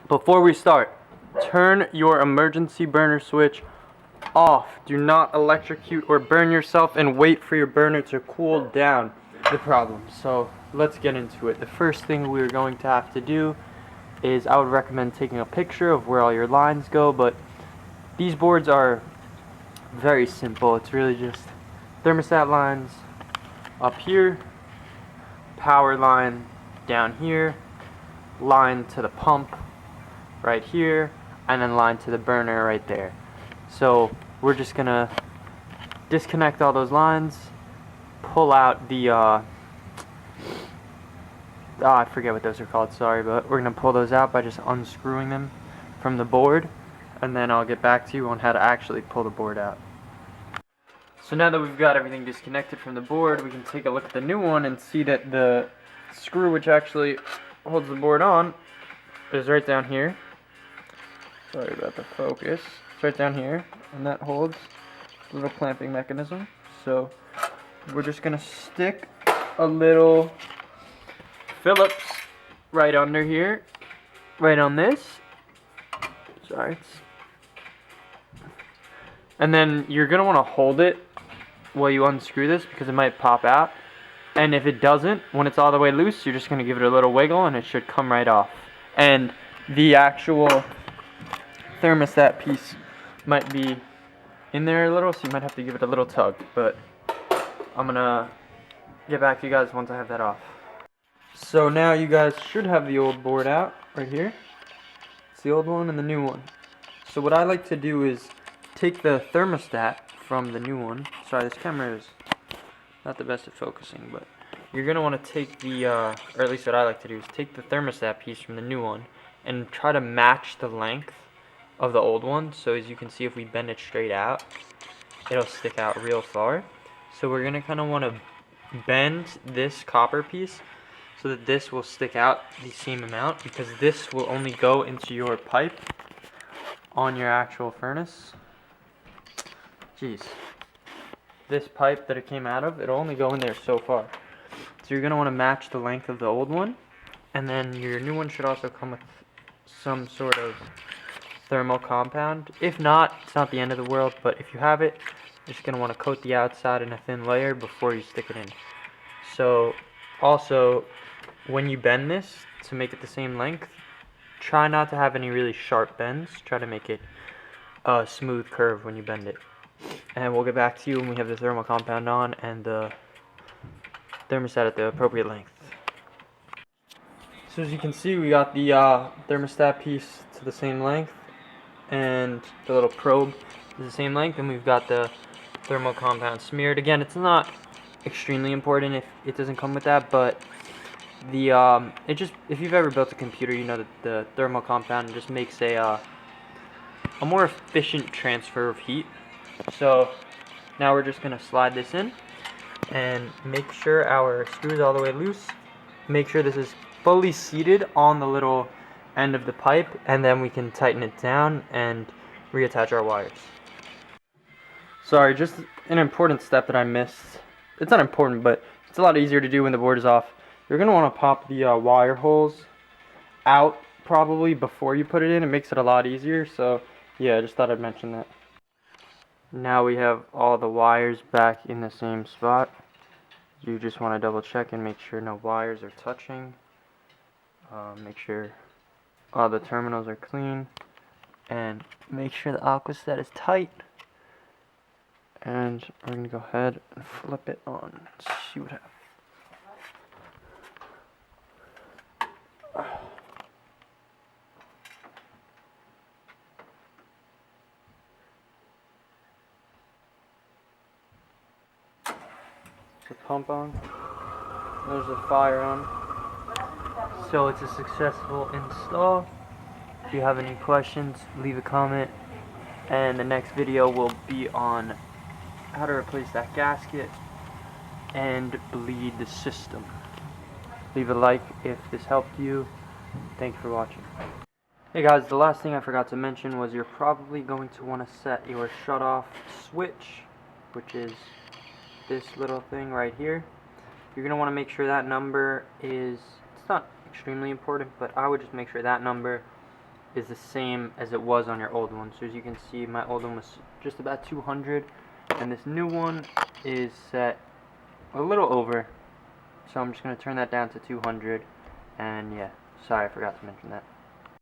Before we start, turn your emergency burner switch off. Do not electrocute or burn yourself, and wait for your burner to cool down. The problem. So let's get into it. The first thing we're going to have to do is I would recommend taking a picture of where all your lines go, but these boards are very simple. It's really just thermostat lines up here, power line down here, line to the pump right here, and then line to the burner right there. So we're just gonna disconnect all those lines, pull out the I forget what those are called, sorry, but we're gonna pull those out by just unscrewing them from the board, and then I'll get back to you on how to actually pull the board out. So now that we've got everything disconnected from the board, we can take a look at the new one and see that the screw which actually holds the board on is right down here. Sorry about the focus. It's right down here, and that holds the little clamping mechanism. So we're just gonna stick a little Phillips right under here, right on this. Sorry. And then you're gonna want to hold it while you unscrew this because it might pop out. And if it doesn't, when it's all the way loose, you're just gonna give it a little wiggle and it should come right off. And the actual thermostat piece might be in there a little, so you might have to give it a little tug, but I'm gonna get back to you guys once I have that off. So now you guys should have the old board out right here. It's the old one and the new one. So what I like to do is take the thermostat from the new one. Sorry, this camera is not the best at focusing, but you're gonna want to take the or at least what I like to do is take the thermostat piece from the new one and try to match the length of the old one. So as you can see, if we bend it straight out, it'll stick out real far. So we're gonna kind of want to bend this copper piece so that this will stick out the same amount, because this will only go into your pipe on your actual furnace. Jeez. This pipe that it came out of, it'll only go in there so far. So you're gonna want to match the length of the old one, and then your new one should also come with some sort of thermal compound. If not, it's not the end of the world, but if you have it, you're just gonna want to coat the outside in a thin layer before you stick it in. So also, when you bend this to make it the same length, try not to have any really sharp bends. Try to make it a smooth curve when you bend it. And we'll get back to you when we have the thermal compound on and the thermostat at the appropriate length. So as you can see, we got the thermostat piece to the same length, and the little probe is the same length, and we've got the thermal compound smeared. Again, it's not extremely important if it doesn't come with that, but the if you've ever built a computer, you know that the thermal compound just makes a more efficient transfer of heat. So now we're just gonna slide this in and make sure our screw is all the way loose. Make sure this is fully seated on the little end of the pipe, and then we can tighten it down and reattach our wires. Sorry, just an important step that I missed. It's not important, but it's a lot easier to do when the board is off. You're gonna want to pop the wire holes out probably before you put it in. It makes it a lot easier. So yeah, I just thought I'd mention that. Now we have all the wires back in the same spot. You just want to double check and make sure no wires are touching. Make sure all the terminals are clean, and make sure the Aquastat is tight. And we're going to go ahead and flip it on. Let's see what happens. The pump on. There's the fire on. So it's a successful install. If you have any questions, leave a comment, and the next video will be on how to replace that gasket and bleed the system. Leave a like if this helped you. Thank you for watching. Hey guys, the last thing I forgot to mention was you're probably going to want to set your shut-off switch, which is this little thing right here. You're going to want to make sure that number is, it's not extremely important, but I would just make sure that number is the same as it was on your old one. So as you can see, my old one was just about 200, and this new one is set a little over. So I'm just going to turn that down to 200, and yeah, sorry, I forgot to mention that.